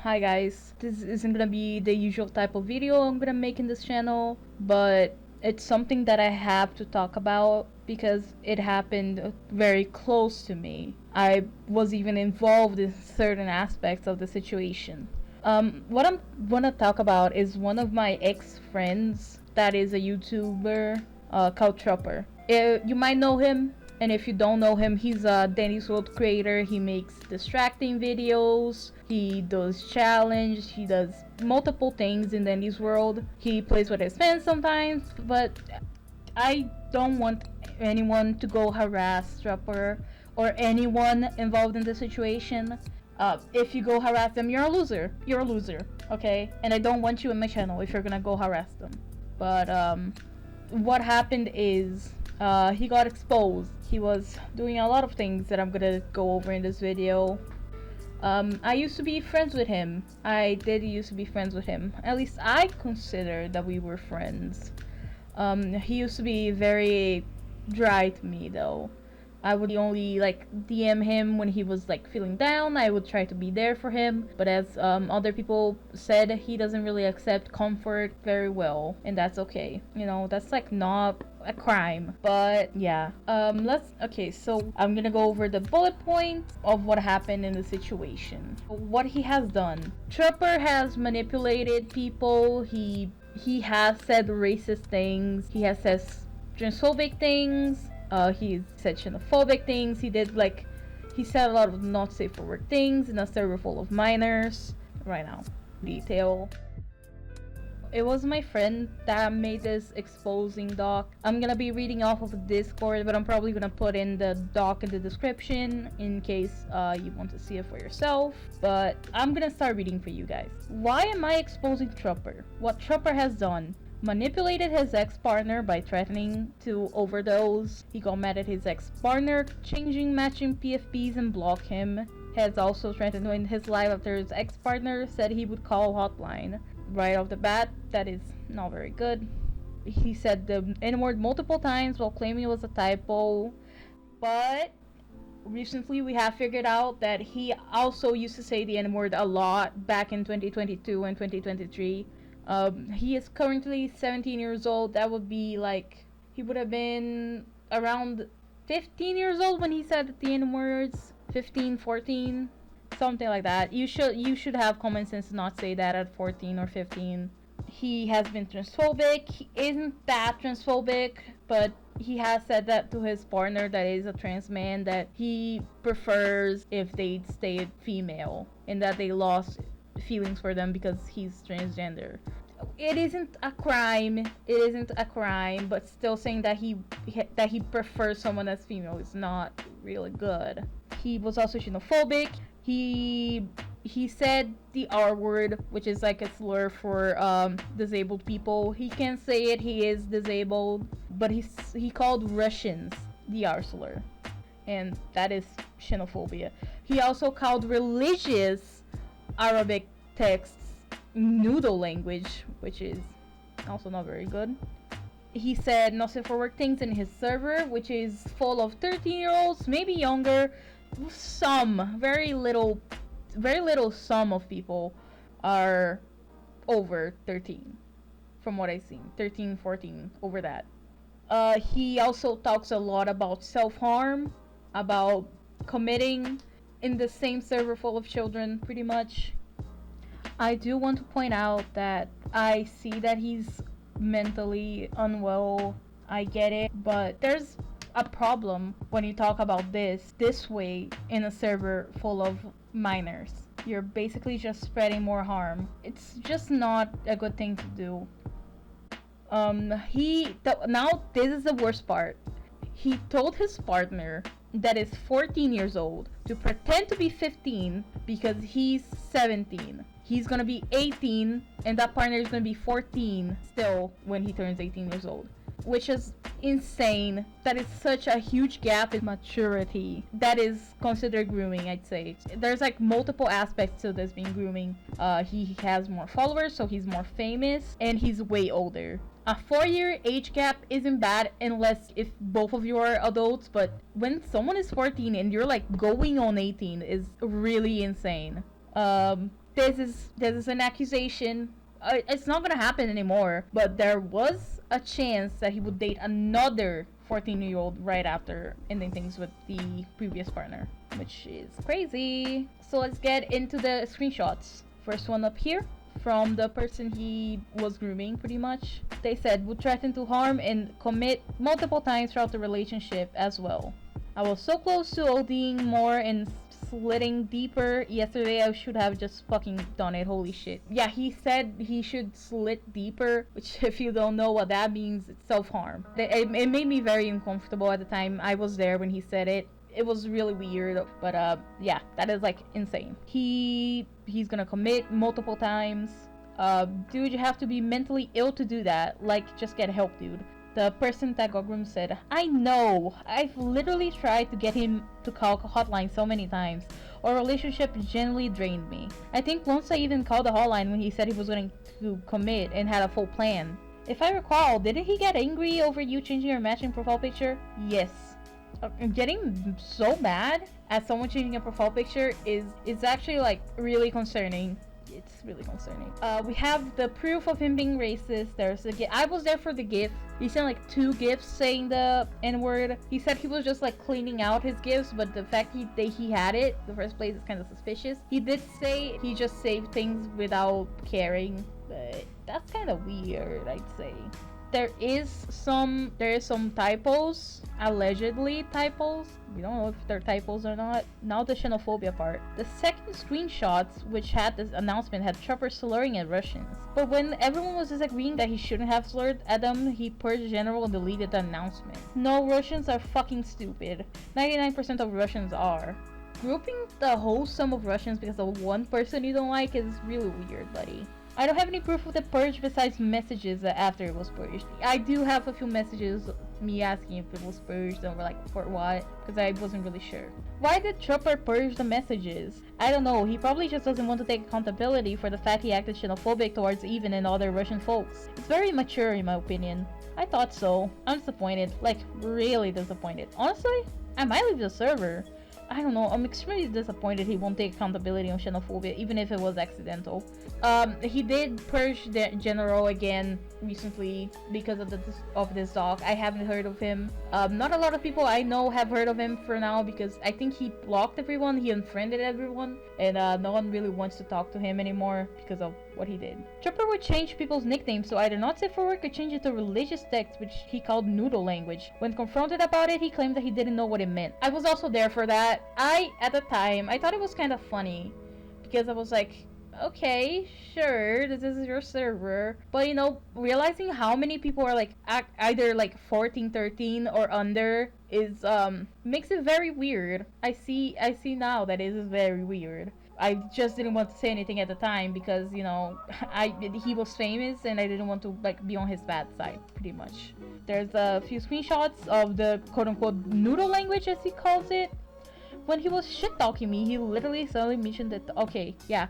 Hi guys, this isn't gonna be the usual type of video I'm gonna make in this channel, but it's something that I have to talk about because it happened very close to me. I was even involved in certain aspects of the situation. What I'm gonna talk about is one of my ex-friends that is a YouTuber called Trupper. You might know him, and if you don't know him, he's a Danny's World creator. He makes distracting videos, he does challenge, he does multiple things in Danny's World. He plays with his fans sometimes, but I don't want anyone to go harass Trapper or anyone involved in the situation. If you go harass them, you're a loser. You're a loser, okay? And I don't want you in my channel if you're gonna go harass them. But what happened is he got exposed. He was doing a lot of things that I'm gonna go over in this video. I used to be friends with him. I did used to be friends with him. At least I consider that we were friends. He used to be very dry to me though. I would only like DM him when he was like feeling down. I would try to be there for him, but as other people said, he doesn't really accept comfort very well, and that's okay. You know, that's like not a crime. But yeah, okay, so I'm gonna go over the bullet points of what happened in the situation. What he has done. Tripper has manipulated people. He has said racist things. He has said transphobic things. He said xenophobic things. He said a lot of not safe for work things in a server full of minors. Right now, detail. It was my friend that made this exposing doc. I'm gonna be reading off of Discord, but I'm probably gonna put in the doc in the description in case you want to see it for yourself. But I'm gonna start reading for you guys. Why am I exposing Trupper? What Trupper has done. Manipulated his ex-partner by threatening to overdose. He got mad at his ex-partner, changing matching PFPs and block him. Has also threatened to end his life after his ex-partner said he would call hotline. Right off the bat, that is not very good. He said the N-word multiple times while claiming it was a typo. But recently we have figured out that he also used to say the N-word a lot back in 2022 and 2023. He is currently 17 years old. That would be like, he would have been around 15 years old when he said the N-words. 15, 14, something like that. You should have common sense to not say that at 14 or 15. He has been transphobic. He isn't that transphobic, but he has said that to his partner that is a trans man, that he prefers if they stayed female and that they lost feelings for them because he's transgender. It isn't a crime. It isn't a crime, but still saying that he prefers someone that's female is not really good. He was also xenophobic. He said the R word, which is like a slur for disabled people. He can't say it. He is disabled, but he called Russians the R slur, and that is xenophobia. He also called religious Arabic texts noodle language, which is also not very good. He said not safe for work things in his server, which is full of 13-year-olds, maybe younger. Some very little sum of people are over 13 from what I've seen. 13, 14, over that. He also talks a lot about self-harm, about committing in the same server full of children, pretty much. I do want to point out that I see that he's mentally unwell. I get it, but there's a problem when you talk about this way in a server full of minors. You're basically just spreading more harm. It's just not a good thing to do. Now this is the worst part. He told his partner that is 14 years old to pretend to be 15 because he's 17. He's gonna be 18 and that partner is gonna be 14 still when he turns 18 years old, which is insane. That is such a huge gap in maturity. That is considered grooming, I'd say. There's like multiple aspects to this being grooming. He has more followers, so he's more famous, and he's way older. A 4-year age gap isn't bad unless if both of you are adults, but when someone is 14 and you're like going on 18 is really insane. this is an accusation. It's not gonna happen anymore, but there was a chance that he would date another 14-year-old right after ending things with the previous partner, which is crazy. So let's get into the screenshots. First one up here, from the person he was grooming, pretty much. They said, would threaten to harm and commit multiple times throughout the relationship as well. I was so close to ODing more and slitting deeper. Yesterday I should have just fucking done it. Holy shit. Yeah, he said he should slit deeper, which if you don't know what that means, it's self-harm. It made me very uncomfortable at the time. I was there when he said it. It was really weird, but yeah, that is like insane. He's gonna commit multiple times. Dude, you have to be mentally ill to do that. Like, just get help, dude. The person that got groomed said, I know, I've literally tried to get him to call hotline so many times. Our relationship genuinely drained me. I think once I even called the hotline when he said he was going to commit and had a full plan. If I recall, didn't he get angry over you changing your matching profile picture? Yes. Getting so mad at someone changing a profile picture is actually like really concerning. It's really concerning. We have the proof of him being racist. There's a GIF. I was there for the GIF. He sent like 2 GIFs saying the N-word. He said he was just like cleaning out his GIFs, but the fact that he had it in the first place is kind of suspicious. He did say he just saved things without caring, but that's kind of weird, I'd say. There is some typos, allegedly typos. We don't know if they're typos or not. Now the xenophobia part. The second screenshots, which had this announcement, had TRIPPERZ slurring at Russians. But when everyone was disagreeing that he shouldn't have slurred at them, he purged general and deleted the announcement. No, Russians are fucking stupid. 99% of Russians are. Grouping the whole sum of Russians because of one person you don't like is really weird, buddy. I don't have any proof of the purge besides messages after it was purged. I do have a few messages, me asking if it was purged, and we're like, for what? Because I wasn't really sure. Why did Trupper purge the messages? I don't know, he probably just doesn't want to take accountability for the fact he acted xenophobic towards Even and other Russian folks. It's very mature in my opinion. I thought so. I'm disappointed, like really disappointed. Honestly, I might leave the server. I don't know, I'm extremely disappointed he won't take accountability on xenophobia, even if it was accidental. He did purge the general again recently because of this dog. I haven't heard of him. Not a lot of people I know have heard of him for now because I think he blocked everyone, he unfriended everyone, and no one really wants to talk to him anymore because of what he did. Tripper would change people's nicknames to either not safe for work or change it to religious text, which he called noodle language. When confronted about it, he claimed that he didn't know what it meant. I was also there for that. At the time, I thought it was kind of funny because I was like, okay, sure, this is your server, but you know, realizing how many people are like either like 14, 13 or under is makes it very weird. I see now that it is very weird. I just didn't want to say anything at the time because, you know, he was famous and I didn't want to like be on his bad side, pretty much. There's a few screenshots of the quote-unquote noodle language, as he calls it. When he was shit-talking me, he literally suddenly mentioned that, okay, yeah.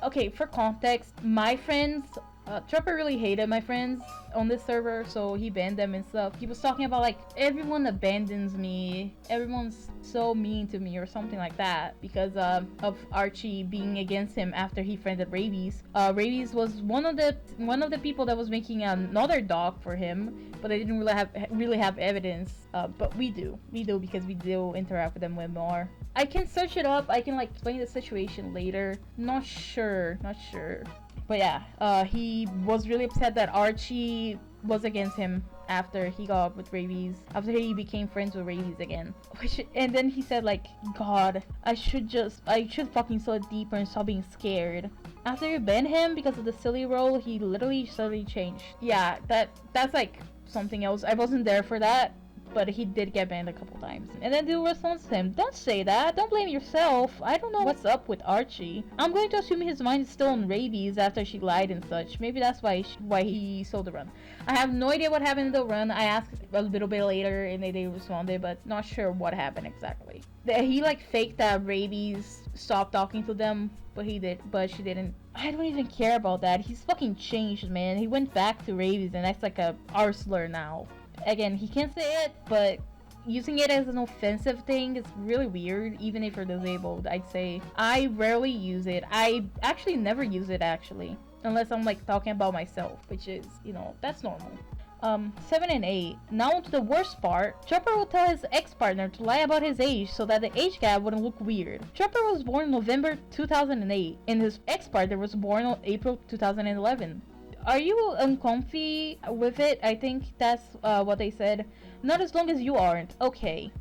Okay, for context, my friends, Tripper really hated my friends on this server, so he banned them and stuff. He was talking about like, everyone abandons me, everyone's so mean to me or something like that because of Archie being against him after he friended Rabies. Rabies was one of the people that was making another dog for him, but they didn't really have evidence. But we do because we do interact with them way more. I can search it up. I can like explain the situation later. Not sure. But yeah, he was really upset that Archie was against him after he got up with Rabies, after he became friends with Rabies again. And then he said like, God, I should fucking slit deeper and stop being scared. After you banned him because of the silly role, he literally suddenly changed. Yeah, that's like something else. I wasn't there for that, but he did get banned a couple times. And then Dude responds to him, don't say that, don't blame yourself, I don't know what's up with Archie. I'm going to assume his mind is still on Rabies after she lied and such. Maybe that's why he sold the run. I have no idea what happened in the run. I asked a little bit later and they responded, but not sure what happened exactly. He like faked that Rabies stopped talking to them, but she didn't. I don't even care about that. He's fucking changed, man. He went back to Rabies and that's like a R slur now. Again, he can't say it, but using it as an offensive thing is really weird, even if you're disabled. I'd say I rarely use it. I actually never use it, actually, unless I'm like talking about myself, which is, you know, that's normal. 7 and 8. Now to the worst part. Tripper will tell his ex-partner to lie about his age so that the age gap wouldn't look weird. Tripper was born in November 2008 and his ex-partner was born in April 2011. Are you uncomfy with it? I think that's what they said. Not as long as you aren't. Okay.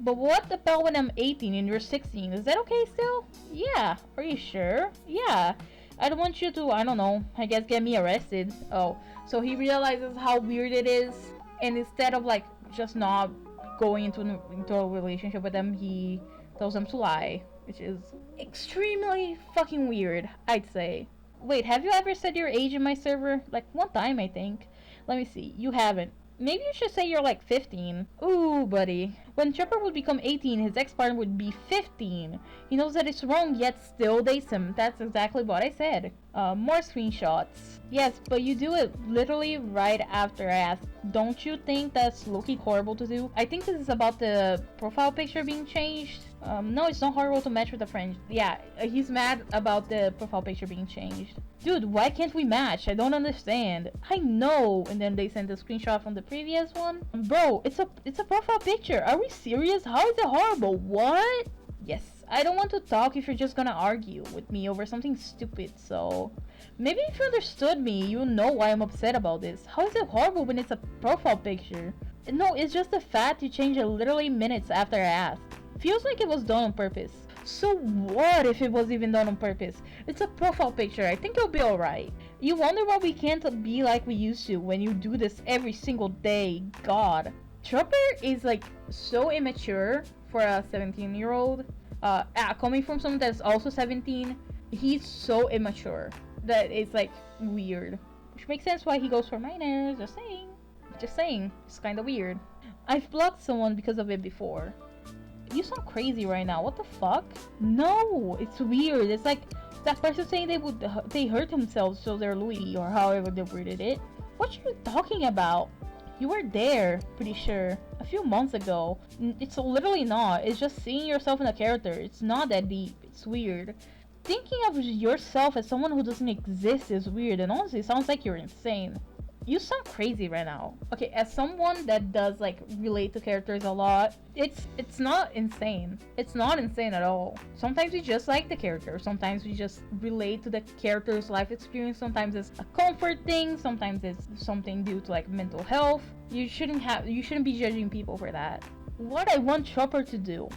But what about when I'm 18 and you're 16? Is that okay still? Yeah. Are you sure? Yeah. I don't want you to, I don't know, I guess get me arrested. Oh, so he realizes how weird it is, and instead of like just not going into a relationship with them, he tells them to lie, which is extremely fucking weird, I'd say. Wait, have you ever said your age in my server? Like one time, I think. Let me see. You haven't. Maybe you should say you're like 15. Ooh, buddy. When Tripper would become 18, his ex-partner would be 15. He knows that it's wrong, yet still dates him. That's exactly what I said. More screenshots. Yes, but you do it literally right after I asked. Don't you think that's low-key horrible to do? I think this is about the profile picture being changed. No, it's not horrible to match with a friend. Yeah, he's mad about the profile picture being changed. Dude, why can't we match? I don't understand. I know. And then they sent a screenshot from the previous one. Bro, it's a profile picture. Are we serious? How is it horrible? What? Yes, I don't want to talk if you're just gonna argue with me over something stupid, so maybe if you understood me, you know why I'm upset about this. How is it horrible when it's a profile picture? No, it's just the fact you changed it literally minutes after I asked. Feels like it was done on purpose. So what if it was even done on purpose? It's a profile picture. I think it'll be alright. You wonder why we can't be like we used to when you do this every single day. God. Trupper is like so immature for a 17-year-old. Coming from someone that's also 17, he's so immature that it's like weird. Which makes sense why he goes for minors. Just saying. Just saying. It's kind of weird. I've blocked someone because of it before. You sound crazy right now. What the fuck? No, it's weird. It's like that person saying they hurt themselves so they're Louis or however they worded it. What are you talking about? You were there, pretty sure, a few months ago. It's literally not. It's just seeing yourself in a character. It's not that deep. It's weird. Thinking of yourself as someone who doesn't exist is weird, and honestly sounds like you're insane. You sound crazy right now. Okay, as someone that does like relate to characters a lot, it's not insane. It's not insane at all. Sometimes we just like the character. Sometimes we just relate to the character's life experience. Sometimes it's a comfort thing. Sometimes it's something due to like mental health. You shouldn't be judging people for that. What I want Tripper to do,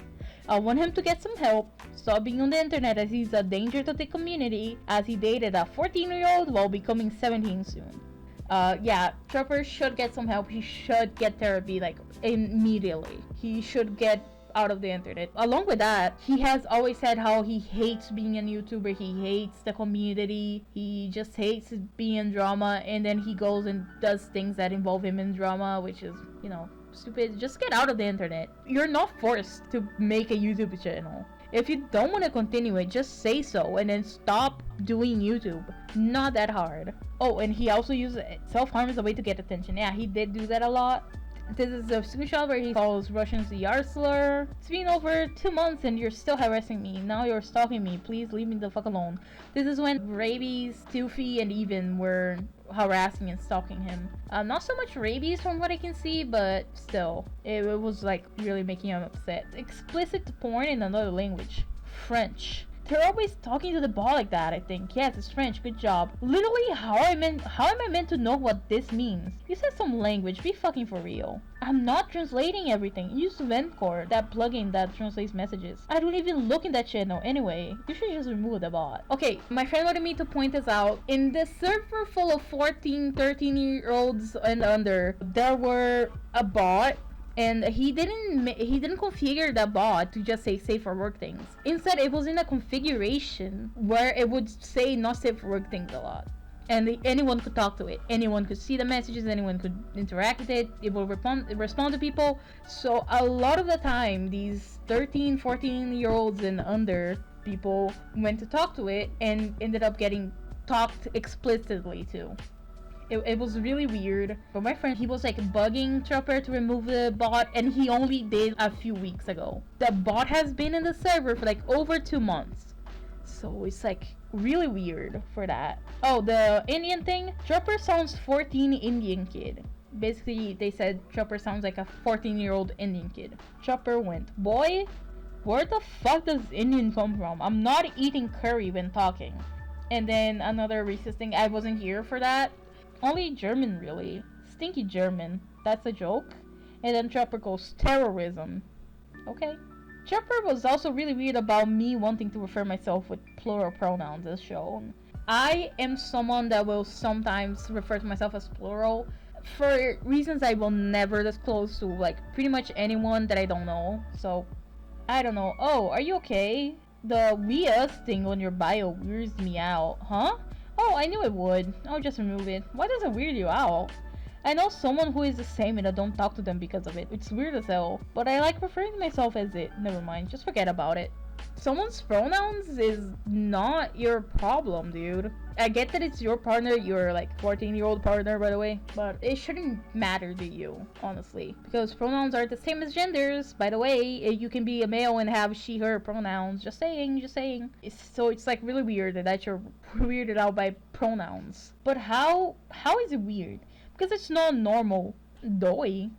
I want him to get some help, stop being on the internet as he's a danger to the community, as he dated a 14-year-old while becoming 17 soon. Yeah, Tripper should get some help. He should get therapy, like, immediately. He should get out of the internet. Along with that, he has always said how he hates being a YouTuber. He hates the community. He just hates being in drama, and then he goes and does things that involve him in drama, which is, you know, stupid. Just get out of the internet. You're not forced to make a YouTube channel. If you don't want to continue it, just say so and then stop doing YouTube. Not that hard. Oh, and he also used self-harm as a way to get attention. Yeah, he did do that a lot. This is a screenshot where he calls Russians the R slur. It's been over 2 months and you're still harassing me. Now you're stalking me. Please leave me the fuck alone. This is when Rabies, Toofy, and Even were harassing and stalking him. Not so much Rabies from what I can see, but still. It was like really making him upset. Explicit porn in another language. French. They're always talking to the ball like that, I think. Yes, it's French. Good job. Literally, how am I meant to know what this means? You said some language. Be fucking for real. I'm not translating everything. Use Ventcore, that plugin that translates messages. I don't even look in that channel anyway. You should just remove the bot. Okay, my friend wanted me to point this out. In the server full of 14, 13-year-olds and under, there were a bot. And he didn't configure the bot to just say safe for work things. Instead, it was in a configuration where it would say not safe for work things a lot. And anyone could talk to it. Anyone could see the messages. Anyone could interact with it. It will respond to people. So a lot of the time, these 13, 14-year-olds and under people went to talk to it and ended up getting talked explicitly to. It was really weird. But my friend, he was like bugging Tripper to remove the bot, and he only did a few weeks ago. The bot has been in the server for like over 2 months. So it's like really weird for that. Oh, the Indian thing? Tripper sounds 14 Indian kid. Basically, they said Tripper sounds like a 14-year-old Indian kid. Tripper went, boy, where the fuck does Indian come from? I'm not eating curry when talking. And then another racist thing, I wasn't here for that. Only German, really. Stinky German. That's a joke. And then Tripper goes, terrorism. Okay. Tripper was also really weird about me wanting to refer myself with plural pronouns as shown. I am someone that will sometimes refer to myself as plural for reasons I will never disclose to like pretty much anyone that I don't know. So, I don't know. Oh, are you okay? The we us thing on your bio weirds me out. Huh? Oh, I knew it would. I'll just remove it. Why does it weird you out? I know someone who is the same and I don't talk to them because of it. It's weird as hell. But I like referring to myself as it. Never mind. Just forget about it. Someone's pronouns is not your problem, dude. I get that it's your partner, your like 14-year-old partner, by the way, but it shouldn't matter to you, honestly, because pronouns are the same as genders. By the way, you can be a male and have she her pronouns. Just saying, just saying. So it's like really weird that you're weirded out by pronouns. But how is it weird? Because it's not normal. Doy.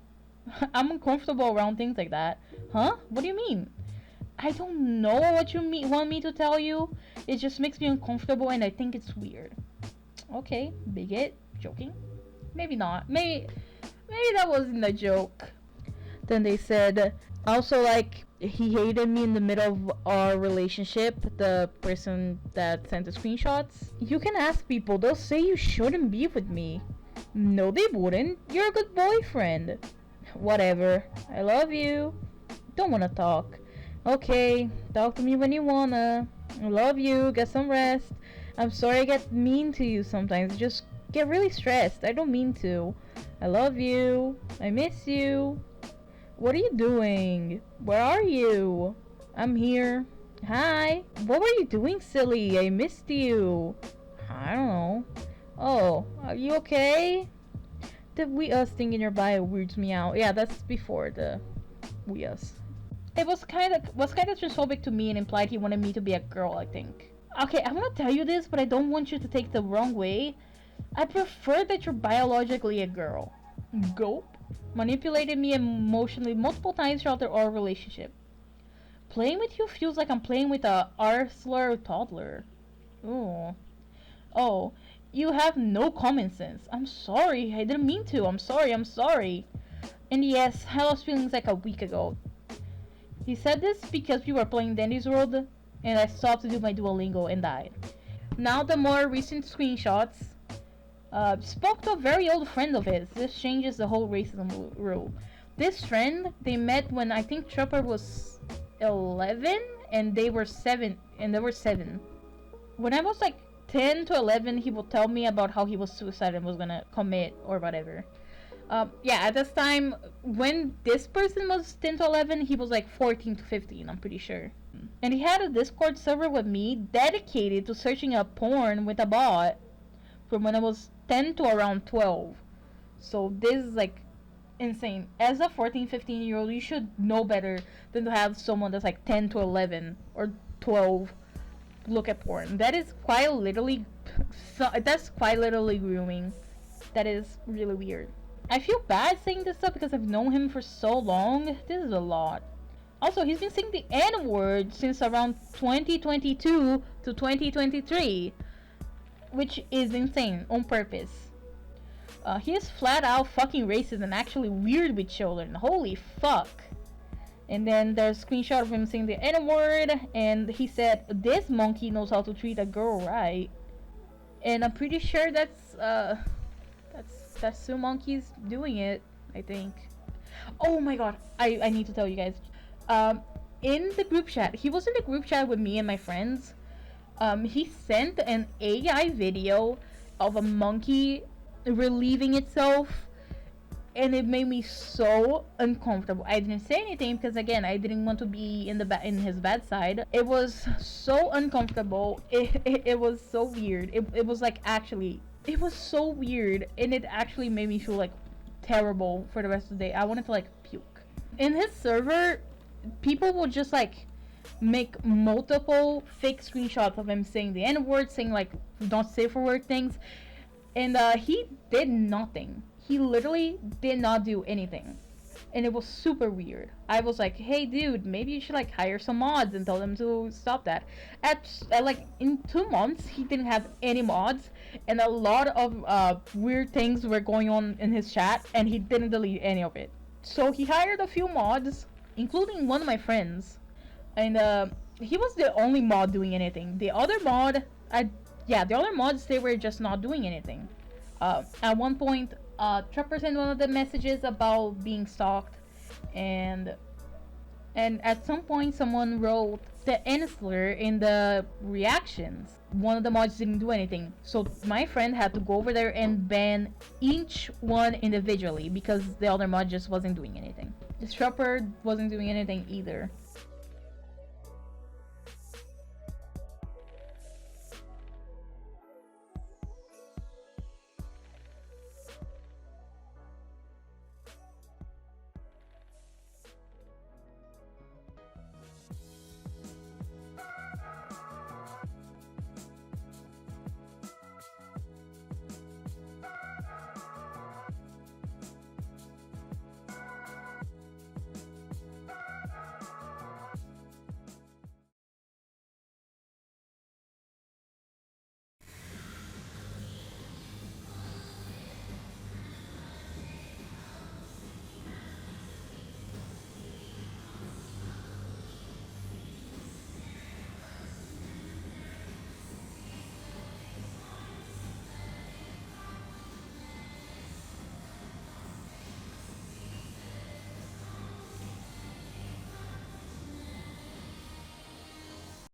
I'm uncomfortable around things like that. Huh? What do you mean? I don't know what you want me to tell you. It just makes me uncomfortable and I think it's weird. Okay, bigot. Joking? Maybe not. Maybe that wasn't a joke. Then they said, also like, he hated me in the middle of our relationship, the person that sent the screenshots. You can ask people, they'll say you shouldn't be with me. No, they wouldn't. You're a good boyfriend. Whatever. I love you. Don't wanna talk. Okay, talk to me when you wanna. I love you, get some rest. I'm sorry I get mean to you sometimes. Just get really stressed. I don't mean to. I love you. I miss you. What are you doing? Where are you? I'm here. Hi. What were you doing, silly? I missed you. I don't know. Oh, are you okay? The we us thing in your bio weirds me out. Yeah, that's before the we us. It was kind of transphobic to me and implied he wanted me to be a girl, I think. Okay, I'm gonna tell you this, but I don't want you to take the wrong way. I prefer that you're biologically a girl. Gulp. Manipulated me emotionally multiple times throughout our relationship. Playing with you feels like I'm playing with a arsler toddler. Ooh. Oh, you have no common sense. I'm sorry, I didn't mean to. I'm sorry. And yes, I lost feelings like a week ago. He said this because we were playing Dandy's World, and I stopped to do my Duolingo and died. Now the more recent screenshots spoke to a very old friend of his. This changes the whole racism rule. This friend, they met when I think Tripper was 11, and they were 7, When I was like 10 to 11, he would tell me about how he was suicidal and was gonna commit or whatever. Yeah, at this time, when this person was 10 to 11, he was like 14 to 15, I'm pretty sure. And he had a Discord server with me dedicated to searching up porn with a bot from when I was 10 to around 12. So this is like insane. As a 14, 15-year-old, you should know better than to have someone that's like 10 to 11 or 12 look at porn. That is quite literally, that's quite literally grooming. That is really weird. I feel bad saying this stuff because I've known him for so long. This is a lot. Also, he's been saying the N-word since around 2022 to 2023, which is insane on purpose. He is flat out fucking racist and actually weird with children. Holy fuck. And then there's a screenshot of him saying the N-word, and he said, this monkey knows how to treat a girl right. And I'm pretty sure that's two monkeys doing it, I think. Oh my god, I need to tell you guys. In the group chat, he was in the group chat with me and my friends. He sent an AI video of a monkey relieving itself, and it made me so uncomfortable. I didn't say anything because again, I didn't want to be in his bad side. It was so uncomfortable. It was so weird. It was like actually It was so weird, and it actually made me feel like terrible for the rest of the day. I wanted to like puke. In his server, people will just like make multiple fake screenshots of him saying the N-word, saying like don't say for word things, and he did nothing. He literally did not do anything, and it was super weird. I was like, hey dude, maybe you should like hire some mods and tell them to stop that. At like in 2 months he didn't have any mods, and a lot of weird things were going on in his chat, and he didn't delete any of it. So he hired a few mods, including one of my friends, and he was the only mod doing anything. The other the other mods, they were just not doing anything. At one point, TRIPPERZ sent one of the messages about being stalked, and at some point someone wrote the N slur in the reactions. One of the mods didn't do anything, so my friend had to go over there and ban each one individually because the other mod just wasn't doing anything. The TRIPPER wasn't doing anything either.